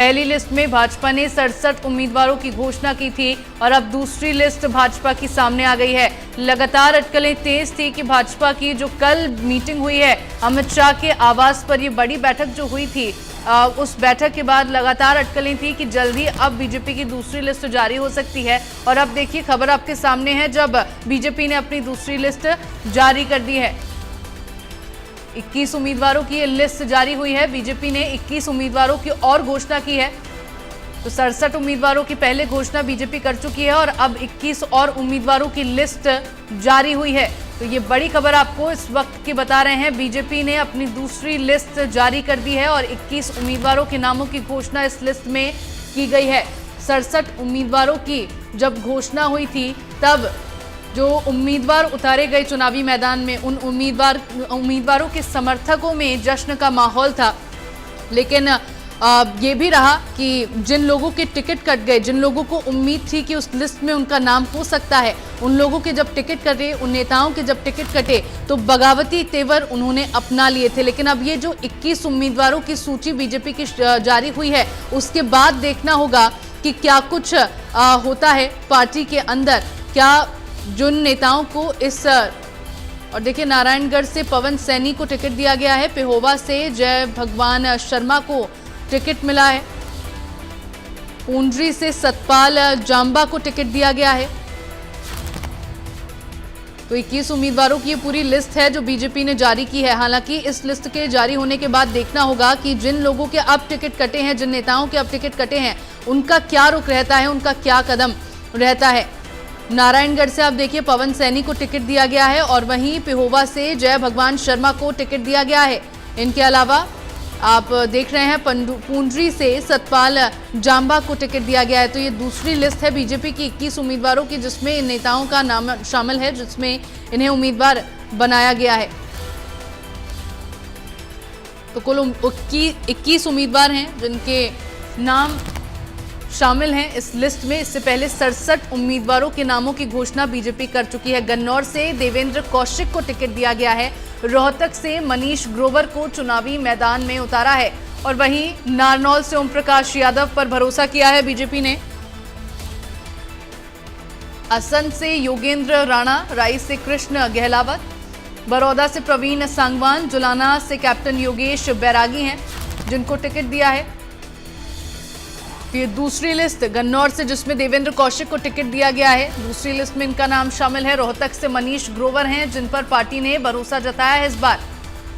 पहली लिस्ट में भाजपा ने 67 उम्मीदवारों की घोषणा की थी और अब दूसरी लिस्ट भाजपा की सामने आ गई है। लगातार अटकलें तेज थी कि भाजपा की जो कल मीटिंग हुई है अमित शाह के आवास पर, ये बड़ी बैठक जो हुई थी, उस बैठक के बाद लगातार अटकलें थी कि जल्दी अब बीजेपी की दूसरी लिस्ट जारी हो सकती है। और अब देखिए खबर आपके सामने है, जब बीजेपी ने अपनी दूसरी लिस्ट जारी कर दी है। 21 उम्मीदवारों की लिस्ट जारी हुई है। बीजेपी ने 21 उम्मीदवारों की और घोषणा की है। तो 67 उम्मीदवारों की पहले घोषणा बीजेपी कर चुकी है और अब 21 और उम्मीदवारों की लिस्ट जारी हुई है। तो ये बड़ी खबर आपको इस वक्त की बता रहे हैं। बीजेपी ने अपनी दूसरी लिस्ट जारी कर दी है और 21 उम्मीदवारों के नामों की घोषणा इस लिस्ट में की गई है। 67 उम्मीदवारों की जब घोषणा हुई थी तब जो उम्मीदवार उतारे गए चुनावी मैदान में, उन उम्मीदवारों के समर्थकों में जश्न का माहौल था। लेकिन ये भी रहा कि जिन लोगों के टिकट कट गए, जिन लोगों को उम्मीद थी कि उस लिस्ट में उनका नाम हो सकता है, उन लोगों के जब टिकट कटे, उन नेताओं के जब टिकट कटे तो बगावती तेवर उन्होंने अपना लिए थे। लेकिन अब ये जो 21 उम्मीदवारों की सूची बीजेपी की जारी हुई है, उसके बाद देखना होगा कि क्या कुछ होता है पार्टी के अंदर। क्या जिन नेताओं को इस, और देखिए नारायणगढ़ से पवन सैनी को टिकट दिया गया है, पेहोवा से जय भगवान शर्मा को टिकट मिला है, पूंडरी से सतपाल जांबा को टिकट दिया गया है। तो 21 उम्मीदवारों की ये पूरी लिस्ट है जो बीजेपी ने जारी की है। हालांकि इस लिस्ट के जारी होने के बाद देखना होगा कि जिन लोगों के अब टिकट कटे हैं, जिन नेताओं के अब टिकट कटे हैं, उनका क्या रुख रहता है, उनका क्या कदम रहता है। नारायणगढ़ से आप देखिए पवन सैनी को टिकट दिया गया है और वहीं पेहोवा से जय भगवान शर्मा को टिकट दिया गया है। इनके अलावा आप देख रहे हैं पूंडरी से सतपाल जांबा को टिकट दिया गया है। तो ये दूसरी लिस्ट है बीजेपी की 21 उम्मीदवारों की, जिसमें इन नेताओं का नाम शामिल है, जिसमें इन्हें उम्मीदवार बनाया गया है। तो कुल 21 उम्मीदवार हैं जिनके नाम शामिल हैं इस लिस्ट में। इससे पहले 67 उम्मीदवारों के नामों की घोषणा बीजेपी कर चुकी है। गन्नौर से देवेंद्र कौशिक को टिकट दिया गया है, रोहतक से मनीष ग्रोवर को चुनावी मैदान में उतारा है और वहीं नारनौल से ओम प्रकाश यादव पर भरोसा किया है बीजेपी ने। असम से योगेंद्र राणा, राई से कृष्ण गहलावत, बड़ौदा से प्रवीण सांगवान, जुलाना से कैप्टन योगेश बैरागी हैं जिनको टिकट दिया है। ये दूसरी लिस्ट गन्नौर से, जिसमें देवेंद्र कौशिक को टिकट दिया गया है, दूसरी लिस्ट में इनका नाम शामिल है। रोहतक से मनीष ग्रोवर हैं जिन पर पार्टी ने भरोसा जताया है इस बार।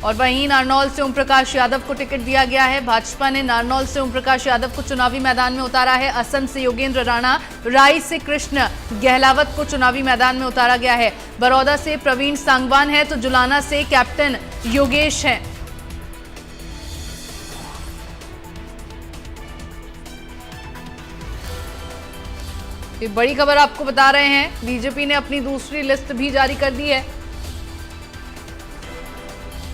और वहीं नारनौल से ओम प्रकाश यादव को टिकट दिया गया है। भाजपा ने नारनौल से ओम प्रकाश यादव को चुनावी मैदान में उतारा है। असम से योगेंद्र राणा, राई से कृष्ण गहलावत को चुनावी मैदान में उतारा गया है। बड़ौदा से प्रवीण सांगवान है तो जुलाना से कैप्टन योगेश हैं। ये बड़ी खबर आपको बता रहे हैं, बीजेपी ने अपनी दूसरी लिस्ट भी जारी कर दी है।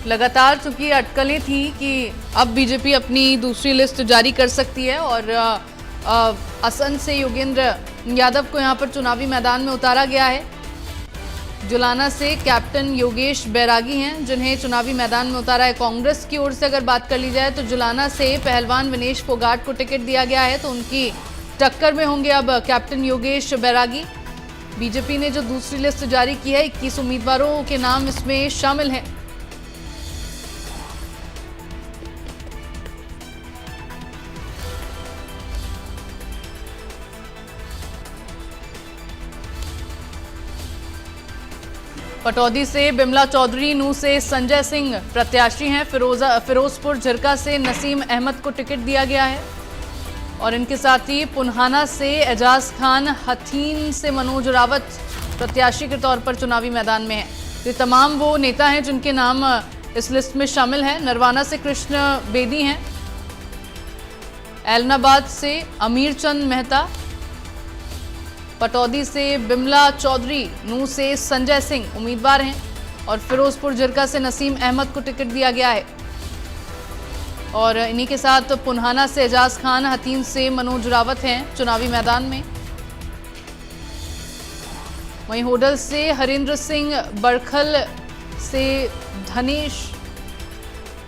लगातार चूंकि अटकलें थी कि अब बीजेपी अपनी दूसरी लिस्ट जारी कर सकती है और असम से योगेंद्र यादव को यहां पर चुनावी मैदान में उतारा गया है। जुलाना से कैप्टन योगेश बैरागी हैं जिन्हें चुनावी मैदान में उतारा है। कांग्रेस की ओर से अगर बात कर ली जाए तो जुलाना से पहलवान विनेश फोगाट को टिकट दिया गया है, तो उनकी टक्कर में होंगे अब कैप्टन योगेश बैरागी। बीजेपी ने जो दूसरी लिस्ट जारी की है, 21 उम्मीदवारों के नाम इसमें शामिल हैं। पटौदी से बिमला चौधरी, नू से संजय सिंह प्रत्याशी हैं। फिरोजपुर झिरका से नसीम अहमद को टिकट दिया गया है और इनके साथ ही पुन्हाना से एजाज खान, हथीन से मनोज रावत प्रत्याशी के तौर पर चुनावी मैदान में हैं। ये तमाम वो नेता हैं जिनके नाम इस लिस्ट में शामिल हैं। नरवाना से कृष्ण बेदी हैं, ऐलनाबाद से अमीर चंद मेहता, पटौदी से बिमला चौधरी, नू से संजय सिंह उम्मीदवार हैं और फिरोजपुर झिरका से नसीम अहमद को टिकट दिया गया है। और इन्हीं के साथ पुन्हाना से एजाज खान, हथीन से मनोज रावत हैं चुनावी मैदान में। वहीं होडल से हरिंद्र सिंह, बड़खल से धनेश,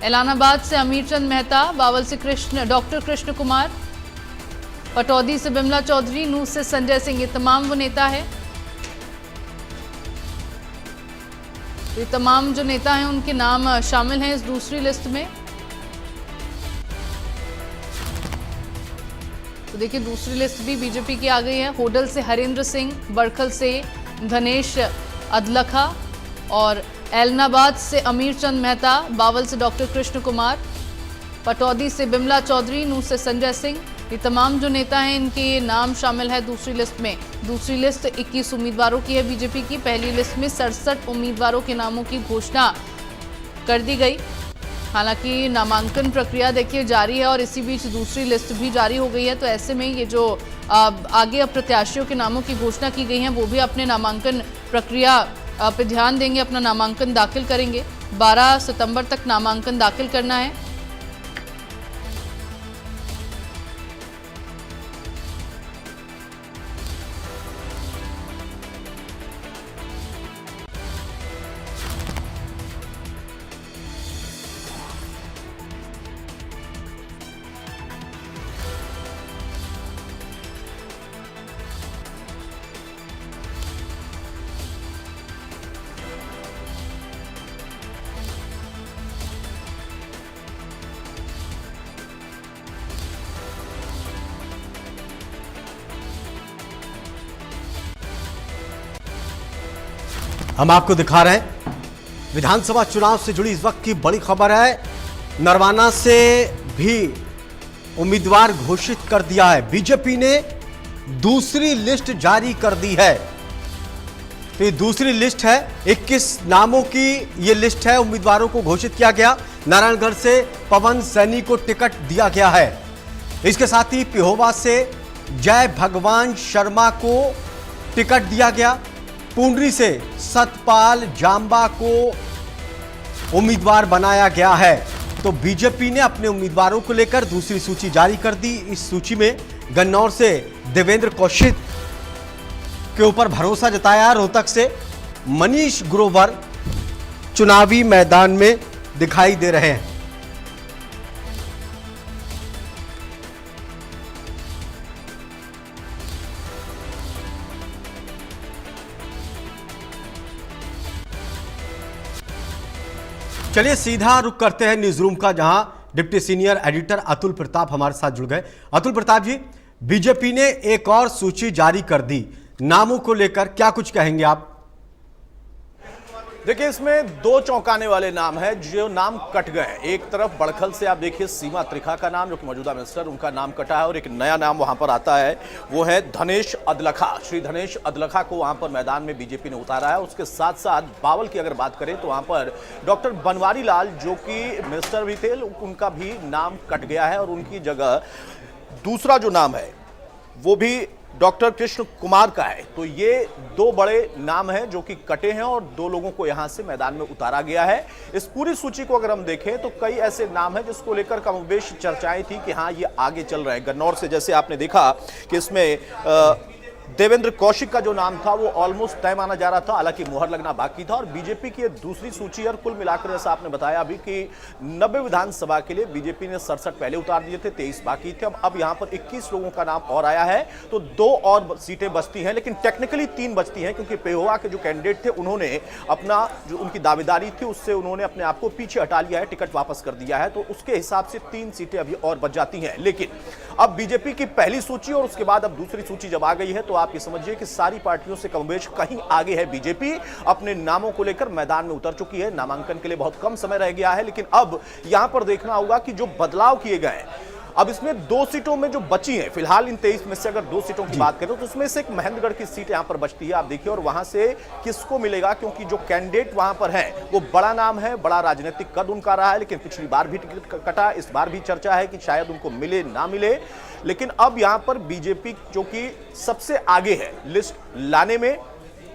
ऐलानाबाद से अमीरचंद मेहता, बावल से डॉक्टर कृष्ण कुमार, पटौदी से बिमला चौधरी, नूंह से संजय सिंह, ये तमाम वो नेता है। ये तमाम जो नेता हैं उनके नाम शामिल हैं इस दूसरी लिस्ट में। तो देखिए दूसरी लिस्ट भी बीजेपी की आ गई है। होडल से हरेंद्र सिंह, बड़खल से धनेश अदलखा और एलनाबाद से अमीर चंद मेहता, बावल से डॉक्टर कृष्ण कुमार, पटौदी से बिमला चौधरी, नूंह से संजय सिंह, ये तमाम जो नेता हैं इनके नाम शामिल है दूसरी लिस्ट में। दूसरी लिस्ट 21 उम्मीदवारों की है बीजेपी की। पहली लिस्ट में 67 उम्मीदवारों के नामों की घोषणा कर दी गई। हालांकि नामांकन प्रक्रिया देखिए जारी है और इसी बीच दूसरी लिस्ट भी जारी हो गई है। तो ऐसे में ये जो आगे प्रत्याशियों के नामों की घोषणा की गई है वो भी अपने नामांकन प्रक्रिया पे ध्यान देंगे, अपना नामांकन दाखिल करेंगे। 12 सितंबर तक नामांकन दाखिल करना है। हम आपको दिखा रहे हैं विधानसभा चुनाव से जुड़ी इस वक्त की बड़ी खबर है। नरवाना से भी उम्मीदवार घोषित कर दिया है। बीजेपी ने दूसरी लिस्ट जारी कर दी है। तो ये दूसरी लिस्ट है, 21 नामों की ये लिस्ट है। उम्मीदवारों को घोषित किया गया। नारायणगढ़ से पवन सैनी को टिकट दिया गया है। इसके साथ ही पिहोवा से जय भगवान शर्मा को टिकट दिया गया। पुंडरी से सतपाल जांबा को उम्मीदवार बनाया गया है। तो बीजेपी ने अपने उम्मीदवारों को लेकर दूसरी सूची जारी कर दी। इस सूची में गन्नौर से देवेंद्र कौशिक के ऊपर भरोसा जताया। रोहतक से मनीष ग्रोवर चुनावी मैदान में दिखाई दे रहे हैं। चलिए सीधा रुख करते हैं न्यूज रूम का, जहां deputy senior editor Atul Pratap हमारे साथ जुड़ गए। अतुल प्रताप जी, बीजेपी ने एक और सूची जारी कर दी। नामों को लेकर क्या कुछ कहेंगे आप? देखिए, इसमें दो चौंकाने वाले नाम हैं जो नाम कट गए। एक तरफ बड़खल से आप देखिए सीमा त्रिखा का नाम, जो कि मौजूदा मिनिस्टर, उनका नाम कटा है और एक नया नाम वहां पर आता है, वो है धनेश अदलखा। श्री धनेश अदलखा को वहां पर मैदान में बीजेपी ने उतारा है। उसके साथ साथ बावल की अगर बात करें तो वहां पर डॉक्टर बनवारी लाल, जो कि मिनिस्टर भी थे, उनका भी नाम कट गया है और उनकी जगह दूसरा जो नाम है वो भी डॉक्टर कृष्ण कुमार का है। तो ये दो बड़े नाम हैं जो कि कटे हैं और दो लोगों को यहां से मैदान में उतारा गया है। इस पूरी सूची को अगर हम देखें तो कई ऐसे नाम हैं जिसको लेकर कमोबेश चर्चाएं थी कि हाँ ये आगे चल रहे हैं। गन्नौर से जैसे आपने देखा कि इसमें देवेंद्र कौशिक का जो नाम था वो ऑलमोस्ट तय माना जा रहा था, हालांकि मुहर लगना बाकी था। और बीजेपी की दूसरी सूची और कुल मिलाकर जैसा आपने बताया अभी कि 90 विधानसभा के लिए बीजेपी ने 67 पहले उतार दिए थे, 23 बाकी थे। अब यहां पर 21 लोगों का नाम और आया है, तो 2 और सीटें बचती हैं, लेकिन टेक्निकली 3 बचती हैं क्योंकि पेहोवा के जो कैंडिडेट थे उन्होंने अपना जो उनकी दावेदारी थी उससे उन्होंने अपने आप को पीछे हटा लिया है, टिकट वापस कर दिया है। तो उसके हिसाब से 3 सीटें अभी और बच जाती हैं। लेकिन अब बीजेपी की पहली सूची और उसके बाद अब दूसरी सूची जब आ गई है तो आप ये समझिए कि सारी पार्टियों से कमोबेश कहीं आगे है। बीजेपी अपने नामों को लेकर मैदान में उतर चुकी है। नामांकन के लिए बहुत कम समय रह गया है, लेकिन अब यहां पर देखना होगा कि जो बदलाव किए गए, अब इसमें 2 सीटों में जो बची हैं, फिलहाल इन 23 में से अगर 2 सीटों की बात करें तो उसमें से एक महेंद्रगढ़ की सीट यहां पर बचती है, आप देखिए, और वहां से किसको मिलेगा, क्योंकि जो कैंडिडेट वहां पर है वो बड़ा नाम है, बड़ा राजनीतिक कद उनका रहा है, लेकिन पिछली बार भी टिकट कटा। इस बार भी चर्चा है कि शायद उनको मिले ना मिले, लेकिन अब यहां पर बीजेपी जो कि सबसे आगे है लिस्ट लाने में,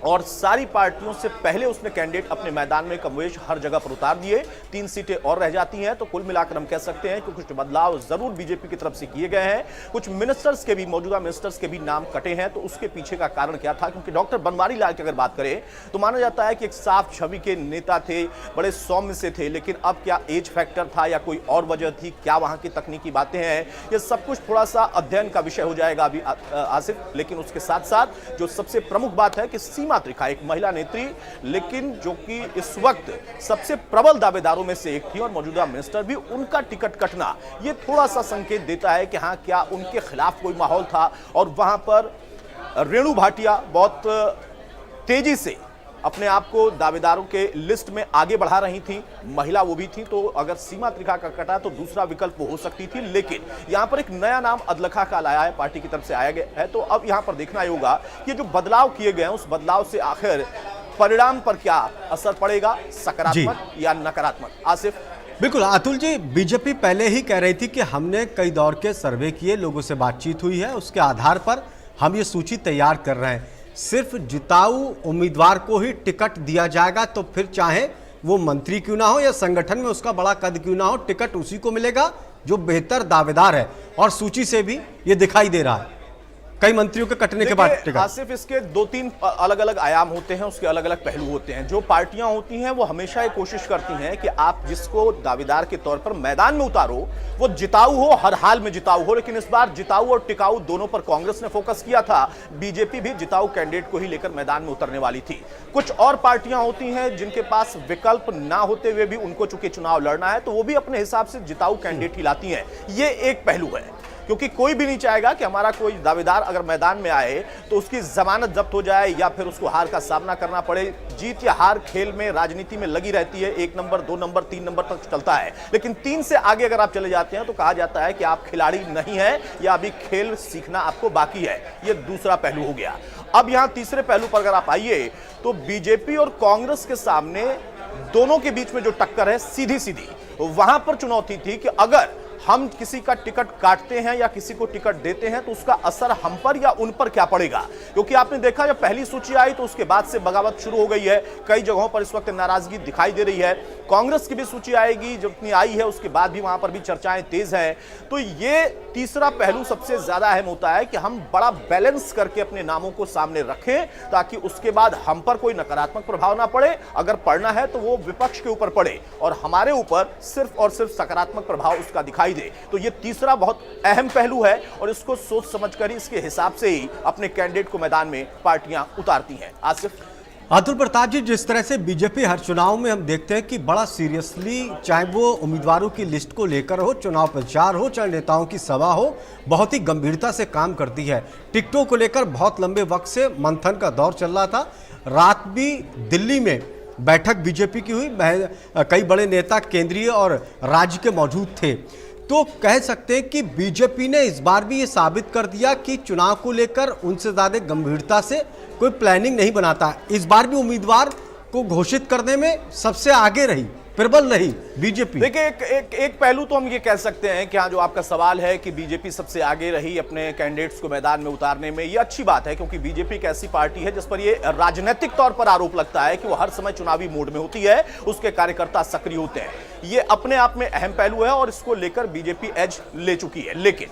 और सारी पार्टियों से पहले उसने कैंडिडेट अपने मैदान में कमोवेश हर जगह पर उतार दिए। 3 सीटें और रह जाती हैं, तो कुल मिलाकर हम कह सकते हैं कि कुछ बदलाव जरूर बीजेपी की तरफ से किए गए हैं। कुछ मिनिस्टर्स के भी, मौजूदा मिनिस्टर्स के भी नाम कटे हैं। तो उसके पीछे का कारण क्या था? क्योंकि डॉक्टर बनवारी लाल की अगर बात करें तो माना जाता है कि एक साफ छवि के नेता थे, बड़े सौम्य से थे, लेकिन अब क्या एज फैक्टर था या कोई और वजह थी, क्या वहां की तकनीकी बातें हैं, ये सब कुछ थोड़ा सा अध्ययन का विषय हो जाएगा अभी आसिफ। लेकिन उसके साथ साथ जो सबसे प्रमुख बात है कि सीमा त्रिखा एक महिला नेत्री, लेकिन जो कि इस वक्त सबसे प्रबल दावेदारों में से एक थी और मौजूदा मिनिस्टर भी, उनका टिकट कटना ये थोड़ा सा संकेत देता है कि हाँ, क्या उनके खिलाफ कोई माहौल था। और वहां पर रेणु भाटिया बहुत तेजी से अपने आप को दावेदारों के लिस्ट में आगे बढ़ा रही थी, महिला वो भी थी, तो अगर सीमा त्रिखा का कटा तो दूसरा विकल्प हो सकती थी। लेकिन यहां पर एक नया नाम अदलखा का लाया है, पार्टी की तरफ से आया गया है। तो अब यहां पर देखना होगा कि जो बदलाव किए गए हैं उस बदलाव से आखिर परिणाम पर क्या असर पड़ेगा, सकारात्मक या नकारात्मक। आसिफ। बिल्कुल अतुल जी, बीजेपी पहले ही कह रही थी कि हमने कई दौर के सर्वे किए, लोगों से बातचीत हुई है, उसके आधार पर हम ये सूची तैयार कर रहे हैं। सिर्फ जिताऊ उम्मीदवार को ही टिकट दिया जाएगा, तो फिर चाहे वो मंत्री क्यों ना हो या संगठन में उसका बड़ा कद क्यों ना हो, टिकट उसी को मिलेगा जो बेहतर दावेदार है। और सूची से भी ये दिखाई दे रहा है कई मंत्रियों के कटने के बाद टिकट। आसिफ, इसके 2-3 अलग अलग आयाम होते हैं, उसके अलग अलग पहलू होते हैं। जो पार्टियां होती हैं वो हमेशा ये कोशिश करती हैं कि आप जिसको दावेदार के तौर पर मैदान में उतारो वो जिताऊ हो, हर हाल में जिताऊ हो। लेकिन इस बार जिताऊ और टिकाऊ दोनों पर कांग्रेस ने फोकस किया था, बीजेपी भी जिताऊ कैंडिडेट को ही लेकर मैदान में उतरने वाली थी। कुछ और पार्टियां होती हैं जिनके पास विकल्प ना होते हुए भी उनको चूंकि चुनाव लड़ना है, तो वो भी अपने हिसाब से जिताऊ कैंडिडेट ही लाती हैं। ये एक पहलू है, क्योंकि कोई भी नहीं चाहेगा कि हमारा कोई दावेदार अगर मैदान में आए तो उसकी जमानत जब्त हो जाए या फिर उसको हार का सामना करना पड़े। जीत या हार खेल में, राजनीति में लगी रहती है, 1 नंबर 2 नंबर 3 नंबर तक चलता है। लेकिन 3 से आगे अगर आप चले जाते हैं तो कहा जाता है कि आप खिलाड़ी नहीं है या अभी खेल सीखना आपको बाकी है। यह दूसरा पहलू हो गया। अब यहां तीसरे पहलू पर अगर आप आइए तो बीजेपी और कांग्रेस के सामने दोनों के बीच में जो टक्कर है सीधी सीधी, वहां पर चुनौती थी कि अगर हम किसी का टिकट काटते हैं या किसी को टिकट देते हैं तो उसका असर हम पर या उन पर क्या पड़ेगा। क्योंकि आपने देखा जब पहली सूची आई तो उसके बाद से बगावत शुरू हो गई है, कई जगहों पर इस वक्त नाराजगी दिखाई दे रही है। कांग्रेस की भी सूची आएगी, जितनी आई है उसके बाद भी वहां पर भी चर्चाएं तेज हैं। तो ये तीसरा पहलू सबसे ज्यादा अहम होता है कि हम बड़ा बैलेंस करके अपने नामों को सामने रखें ताकि उसके बाद हम पर कोई नकारात्मक प्रभाव ना पड़े। अगर पड़ना है तो वो विपक्ष के ऊपर पड़े और हमारे ऊपर सिर्फ और सिर्फ सकारात्मक प्रभाव उसका दिखाई दे। तो ये तीसरा बहुत अहम पहलू है और इसको सोच समझकर ही, इसके हिसाब से ही अपने कैंडिडेट को मैदान में पार्टियां उतारती हैं। आसिफ। अतुल प्रताप जी, जिस तरह से बीजेपी हर चुनाव में हम देखते हैं कि बड़ा सीरियसली, चाहे वो उम्मीदवारों की लिस्ट को लेकर हो, चुनाव प्रचार हो, चाहे नेताओं की सभा हो, बहुत ही गंभीरता से काम करती है। टिकटों को लेकर बहुत लंबे वक्त से मंथन का दौर चल रहा था। रात भी दिल्ली में बैठक बीजेपी की हुई, कई बड़े नेता केंद्रीय और राज्य के मौजूद थे। तो कह सकते हैं कि बीजेपी ने इस बार भी ये साबित कर दिया कि चुनाव को लेकर उनसे ज्यादा गंभीरता से कोई प्लानिंग नहीं बनाता। इस बार भी उम्मीदवार को घोषित करने में सबसे आगे रही, प्रबल रही बीजेपी। देखिए, एक पहलू तो हम ये कह सकते हैं कि हाँ, जो आपका सवाल है कि बीजेपी सबसे आगे रही अपने कैंडिडेट्स को मैदान में उतारने में, ये अच्छी बात है क्योंकि बीजेपी एक ऐसी पार्टी है जिस पर ये राजनीतिक तौर पर आरोप लगता है कि वो हर समय चुनावी मोड में होती है, उसके कार्यकर्ता सक्रिय होते हैं। ये अपने आप में अहम पहलू है और इसको लेकर बीजेपी एज ले चुकी है। लेकिन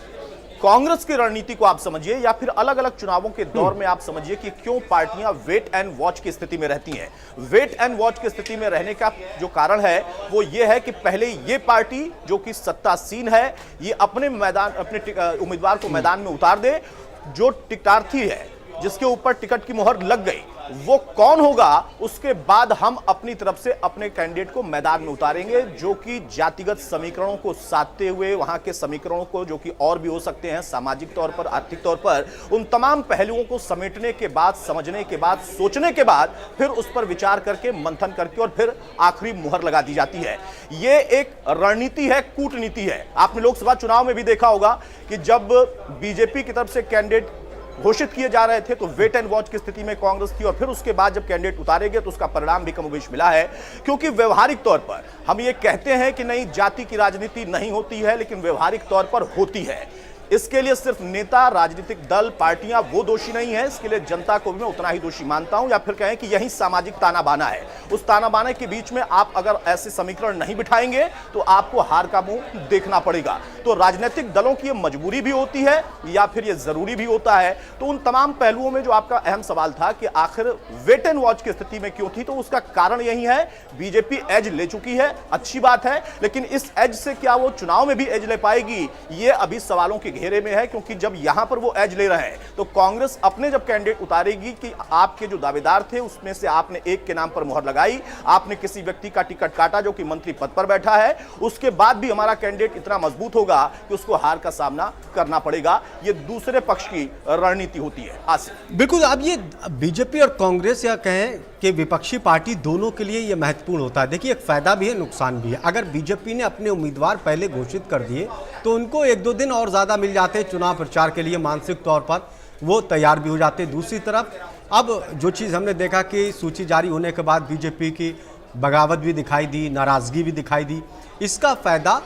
कांग्रेस की रणनीति को आप समझिए या फिर अलग अलग चुनावों के दौर में आप समझिए कि क्यों पार्टियां वेट एंड वॉच की स्थिति में रहती हैं। वेट एंड वॉच की स्थिति में रहने का जो कारण है वो ये है कि पहले ये पार्टी जो कि सत्तासीन है ये अपने उम्मीदवार को मैदान में उतार दे। जो टिकटार्थी है जिसके ऊपर टिकट की मुहर लग गई वो कौन होगा, उसके बाद हम अपनी तरफ से अपने कैंडिडेट को मैदान में उतारेंगे जो कि जातिगत समीकरणों को साधते हुए, वहां के समीकरणों को जो कि और भी हो सकते हैं सामाजिक तौर पर, आर्थिक तौर पर, उन तमाम पहलुओं को समेटने के बाद, समझने के बाद, सोचने के बाद फिर उस पर विचार करके, मंथन करके और फिर आखिरी मुहर लगा दी जाती है। ये एक रणनीति है, कूटनीति है। आपने लोकसभा चुनाव में भी देखा होगा कि जब बीजेपी की तरफ से कैंडिडेट घोषित किए जा रहे थे तो वेट एंड वॉच की स्थिति में कांग्रेस थी और फिर उसके बाद जब कैंडिडेट उतारे गए तो उसका परिणाम भी कमोबेश मिला है। क्योंकि व्यवहारिक तौर पर हम ये कहते हैं कि नहीं, जाति की राजनीति नहीं होती है, लेकिन व्यवहारिक तौर पर होती है। इसके लिए सिर्फ नेता, राजनीतिक दल, पार्टियां वो दोषी नहीं है, इसके लिए जनता को भी मैं उतना ही दोषी मानता हूं, या फिर कहें कि यही सामाजिक ताना बाना है। उस ताना बाना के बीच में आप अगर ऐसे समीकरण नहीं बिठाएंगे तो आपको हार का मुंह देखना पड़ेगा। तो राजनीतिक दलों की ये मजबूरी भी होती है या फिर ये जरूरी भी होता है। तो उन तमाम पहलुओं में जो आपका अहम सवाल था कि आखिर वेट एंड वॉच की स्थिति में क्यों थी, तो उसका कारण यही है, बीजेपी एज ले चुकी है, अच्छी बात है, लेकिन इस एज से क्या वो चुनाव में भी एज ले पाएगी, ये अभी सवालों के घेरे में है। क्योंकि जब यहां पर वो एज ले रहे हैं तो कांग्रेस अपने जब कैंडिडेट उतारेगी कि आपके जो दावेदार थे उसमें से आपने एक के नाम पर मुहर लगाई, आपने किसी व्यक्ति का टिकट काटा जो कि मंत्री पद पर बैठा है, उसके बाद भी हमारा कैंडिडेट इतना मजबूत होगा कि उसको हार का सामना करना पड़ेगा। ये दूसरे पक्ष की रणनीति होती है। आसिफ, बिल्कुल, अब ये बीजेपी और कांग्रेस या कहें कि विपक्षी पार्टी दोनों के लिए ये महत्वपूर्ण होता है। देखिए, एक फायदा भी है, नुकसान भी है। अगर बीजेपी ने अपने उम्मीदवार पहले घोषित कर दिए तो उनको 1-2 दिन और ज्यादा मिल जाते हैं चुनाव प्रचार के लिए, मानसिक तौर पर वो तैयार भी हो जाते। दूसरी तरफ अब जो चीज़ हमने देखा कि सूची जारी होने के बाद बीजेपी की बगावत भी दिखाई दी, नाराजगी भी दिखाई दी, इसका फायदा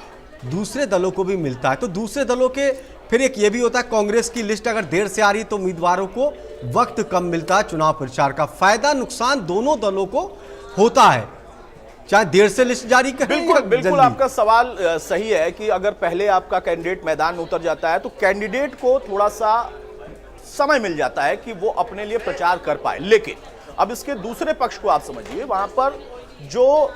दूसरे दलों को भी मिलता है। तो दूसरे दलों के फिर एक ये भी होता है, कांग्रेस की लिस्ट अगर देर से आ रही तो उम्मीदवारों को वक्त कम मिलता है चुनाव प्रचार का। फायदा नुकसान दोनों दलों को होता है, चाहे देर से लिस्ट जारी करें। बिल्कुल आपका सवाल सही है कि अगर पहले आपका कैंडिडेट मैदान में उतर जाता है तो कैंडिडेट को थोड़ा सा समय मिल जाता है कि वो अपने लिए प्रचार कर पाए। लेकिन अब इसके दूसरे पक्ष को आप समझिए, वहां पर जो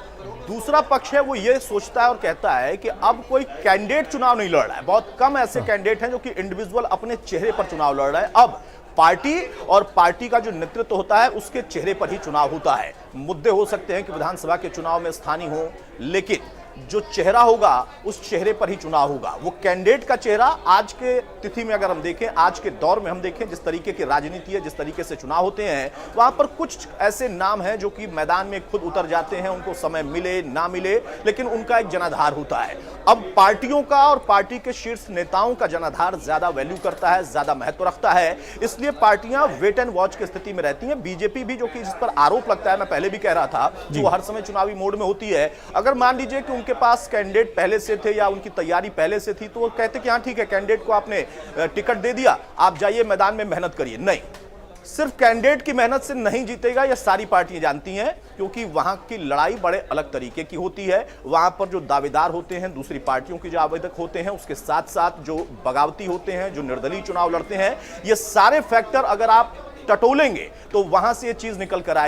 दूसरा पक्ष है वो ये सोचता है और कहता है कि अब कोई कैंडिडेट चुनाव नहीं लड़ रहा है। बहुत कम ऐसे कैंडिडेट हैं जो कि इंडिविजुअल अपने चेहरे पर चुनाव लड़ रहा है। अब पार्टी और पार्टी का जो नेतृत्व होता है उसके चेहरे पर ही चुनाव होता है। मुद्दे हो सकते हैं कि विधानसभा के चुनाव में स्थानीय हो, लेकिन जो चेहरा होगा उस चेहरे पर ही चुनाव होगा। वो कैंडिडेट का चेहरा आज के तिथि में अगर हम देखें, आज के दौर में हम देखें, जिस तरीके की राजनीति है, जिस तरीके से चुनाव होते हैं, वहां पर कुछ ऐसे नाम हैं जो कि मैदान में खुद उतर जाते हैं, उनको समय मिले ना मिले, लेकिन उनका एक जनाधार होता है। अब पार्टियों का और पार्टी के शीर्ष नेताओं का जनाधार ज्यादा वैल्यू करता है, ज्यादा महत्व रखता है, इसलिए पार्टियां वेट एंड वॉच की स्थिति में रहती हैं। बीजेपी भी, जो कि जिस पर आरोप लगता है, मैं पहले भी कह रहा था, जो हर समय चुनावी मोड में होती है, अगर मान लीजिए कि उनके पास कैंडिडेट पहले से थे या उनकी तैयारी पहले से थी तो वो कहते कि हाँ ठीक है, कैंडिडेट को आपने टिकट दे दिया, आप जाइए मैदान में मेहनत करिए। नहीं, सिर्फ कैंडिडेट की मेहनत से नहीं जीतेगा, यह सारी पार्टियां जानती हैं, क्योंकि वहां की लड़ाई बड़े अलग तरीके की होती है। वहां पर जो दावेदार होते हैं, दूसरी पार्टियों के जो आवेदक होते हैं, उसके साथ साथ जो बगावती होते हैं, जो निर्दलीय चुनाव लड़ते हैं, ये सारे फैक्टर अगर आप टटोलेंगे तो वहां से ये चीज निकल कर आएगी।